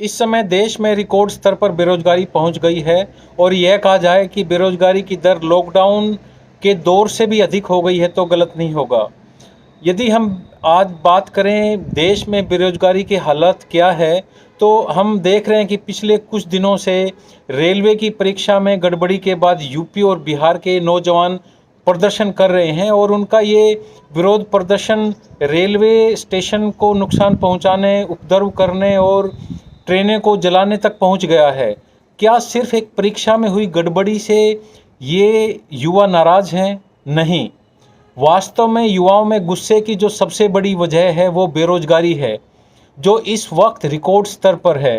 इस समय देश में रिकॉर्ड स्तर पर बेरोजगारी पहुंच गई है और यह कहा जाए कि बेरोजगारी की दर लॉकडाउन के दौर से भी अधिक हो गई है तो गलत नहीं होगा। यदि हम आज बात करें देश में बेरोजगारी की हालत क्या है, तो हम देख रहे हैं कि पिछले कुछ दिनों से रेलवे की परीक्षा में गड़बड़ी के बाद यूपी और बिहार के नौजवान प्रदर्शन कर रहे हैं और उनका ये विरोध प्रदर्शन रेलवे स्टेशन को नुकसान पहुंचाने, उपद्रव करने और ट्रेनें को जलाने तक पहुंच गया है। क्या सिर्फ एक परीक्षा में हुई गड़बड़ी से ये युवा नाराज हैं? नहीं, वास्तव में युवाओं में गुस्से की जो सबसे बड़ी वजह है वो बेरोजगारी है, जो इस वक्त रिकॉर्ड स्तर पर है।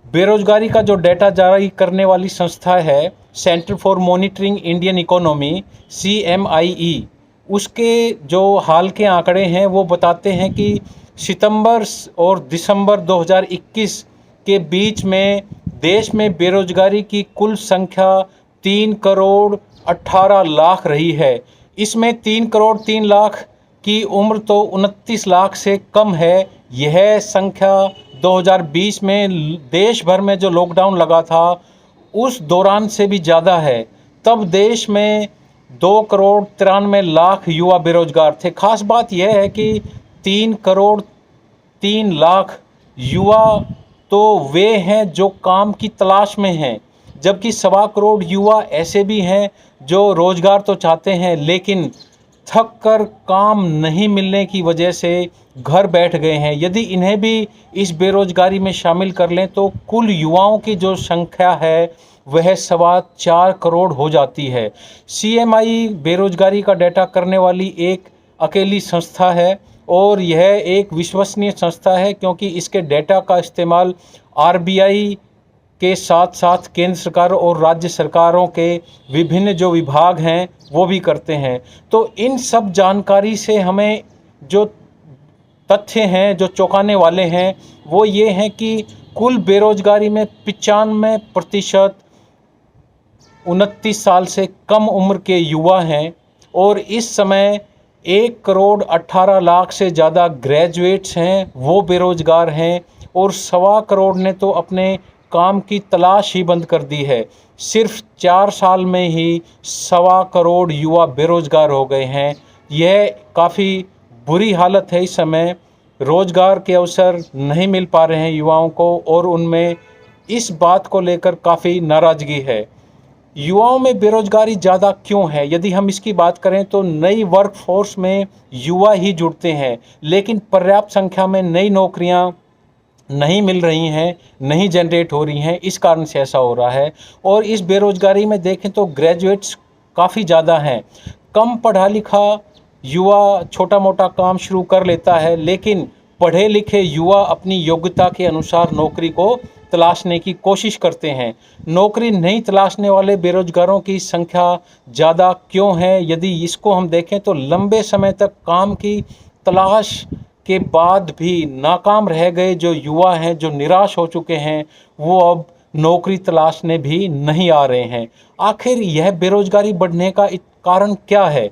बेरोजगारी का जो डेटा जारी करने वाली संस्था है centre for monitoring Indian economy CMIE, उसके जो हाल के आंकड़े हैं वो बताते हैं कि सितंबर और दिसंबर 2021 के बीच में देश में बेरोजगारी की कुल संख्या 3 करोड़ 18 लाख रही है। इसमें 3 करोड़ 3 लाख की उम्र तो 29 लाख से कम है। यह संख्या 2020 में देश भर में जो लॉकडाउन लगा था उस दौरान से भी ज़्यादा है। तब देश में 2 करोड़ 93 लाख युवा बेरोजगार थे। खास बात यह है कि 3 करोड़ 3 लाख युवा तो वे हैं जो काम की तलाश में हैं, जबकि 1.25 करोड़ युवा ऐसे भी हैं जो रोज़गार तो चाहते हैं लेकिन थक कर काम नहीं मिलने की वजह से घर बैठ गए हैं। यदि इन्हें भी इस बेरोजगारी में शामिल कर लें तो कुल युवाओं की जो संख्या है वह 4.25 करोड़ हो जाती है। CMI बेरोजगारी का डेटा करने वाली एक अकेली संस्था है और यह एक विश्वसनीय संस्था है क्योंकि इसके डेटा का इस्तेमाल RBI के साथ साथ केंद्र सरकार और राज्य सरकारों के विभिन्न जो विभाग हैं वो भी करते हैं। तो इन सब जानकारी से हमें जो तथ्य हैं जो चौंकाने वाले हैं वो ये हैं कि कुल बेरोजगारी में 95% 29 साल से कम उम्र के युवा हैं और इस समय 1 करोड़ 18 लाख से ज़्यादा ग्रेजुएट्स हैं, वो बेरोजगार हैं और 1.25 करोड़ ने तो अपने काम की तलाश ही बंद कर दी है। सिर्फ 4 साल में ही 1.25 करोड़ युवा बेरोजगार हो गए हैं। यह काफ़ी बुरी हालत है। इस समय रोज़गार के अवसर नहीं मिल पा रहे हैं युवाओं को और उनमें इस बात को लेकर काफ़ी नाराज़गी है। युवाओं में बेरोजगारी ज़्यादा क्यों है? यदि हम इसकी बात करें तो नई वर्कफोर्स में युवा ही जुड़ते हैं लेकिन पर्याप्त संख्या में नई नौकरियां नहीं मिल रही हैं, नहीं जनरेट हो रही हैं, इस कारण से ऐसा हो रहा है। और इस बेरोजगारी में देखें तो ग्रेजुएट्स काफ़ी ज़्यादा हैं। कम पढ़ा लिखा युवा छोटा मोटा काम शुरू कर लेता है लेकिन पढ़े लिखे युवा अपनी योग्यता के अनुसार नौकरी को तलाशने की कोशिश करते हैं। नौकरी नहीं तलाशने वाले बेरोजगारों की संख्या ज़्यादा क्यों है? यदि इसको हम देखें तो लंबे समय तक काम की तलाश के बाद भी नाकाम रह गए जो युवा हैं, जो निराश हो चुके हैं, वो अब नौकरी तलाशने भी नहीं आ रहे हैं। आखिर यह बेरोजगारी बढ़ने का कारण क्या है?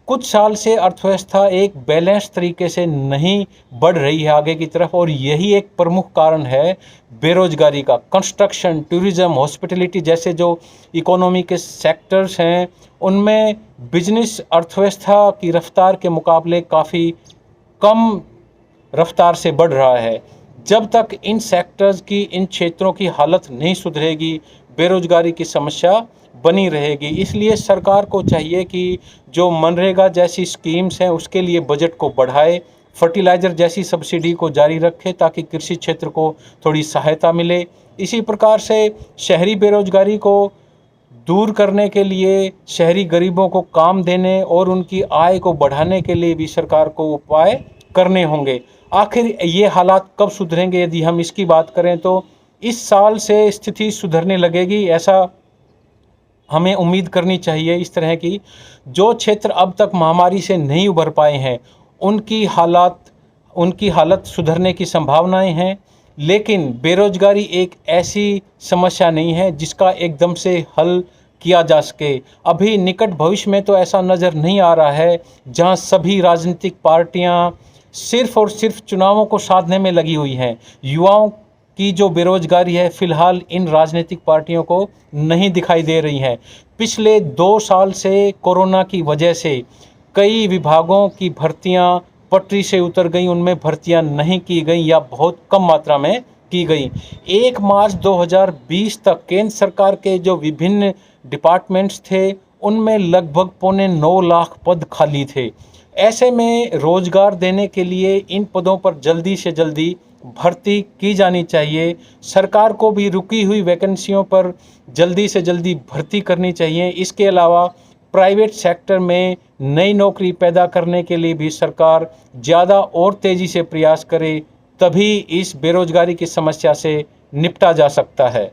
कुछ साल से अर्थव्यवस्था एक बैलेंस तरीके से नहीं बढ़ रही है आगे की तरफ और यही एक प्रमुख कारण है बेरोजगारी का। कंस्ट्रक्शन, टूरिज़्म, हॉस्पिटलिटी जैसे जो इकोनॉमी के सेक्टर्स हैं उनमें बिजनेस अर्थव्यवस्था की रफ्तार के मुकाबले काफ़ी कम रफ्तार से बढ़ रहा है। जब तक इन सेक्टर्स की, इन क्षेत्रों की हालत नहीं सुधरेगी, बेरोजगारी की समस्या बनी रहेगी। इसलिए सरकार को चाहिए कि जो मनरेगा जैसी स्कीम्स हैं उसके लिए बजट को बढ़ाए, फर्टिलाइज़र जैसी सब्सिडी को जारी रखे ताकि कृषि क्षेत्र को थोड़ी सहायता मिले। इसी प्रकार से शहरी बेरोजगारी को दूर करने के लिए, शहरी गरीबों को काम देने और उनकी आय को बढ़ाने के लिए भी सरकार को उपाय करने होंगे। आखिर ये हालात कब सुधरेंगे? यदि हम इसकी बात करें तो इस साल से स्थिति सुधरने लगेगी, ऐसा हमें उम्मीद करनी चाहिए। इस तरह की जो क्षेत्र अब तक महामारी से नहीं उभर पाए हैं उनकी हालत सुधरने की संभावनाएं हैं। लेकिन बेरोजगारी एक ऐसी समस्या नहीं है जिसका एकदम से हल किया जा सके। अभी निकट भविष्य में तो ऐसा नज़र नहीं आ रहा है जहां सभी राजनीतिक पार्टियां सिर्फ और सिर्फ चुनावों को साधने में लगी हुई हैं। युवाओं की जो बेरोजगारी है फ़िलहाल इन राजनीतिक पार्टियों को नहीं दिखाई दे रही है। पिछले 2 साल से कोरोना की वजह से कई विभागों की भर्तियां पटरी से उतर गई, उनमें भर्तियां नहीं की गई या बहुत कम मात्रा में की गई। 1 मार्च 2020 तक केंद्र सरकार के जो विभिन्न डिपार्टमेंट्स थे, उनमें लगभग पौने 9 लाख पद खाली थे। ऐसे में रोजगार देने के लिए इन पदों पर जल्दी से जल्दी भर्ती की जानी चाहिए। सरकार को भी रुकी हुई वैकेंसियों पर जल्दी से जल्दी भर्ती करनी चाहिए। इसके अलावा प्राइवेट सेक्टर में नई नौकरी पैदा करने के लिए भी सरकार ज़्यादा और तेज़ी से प्रयास करे, तभी इस बेरोजगारी की समस्या से निपटा जा सकता है।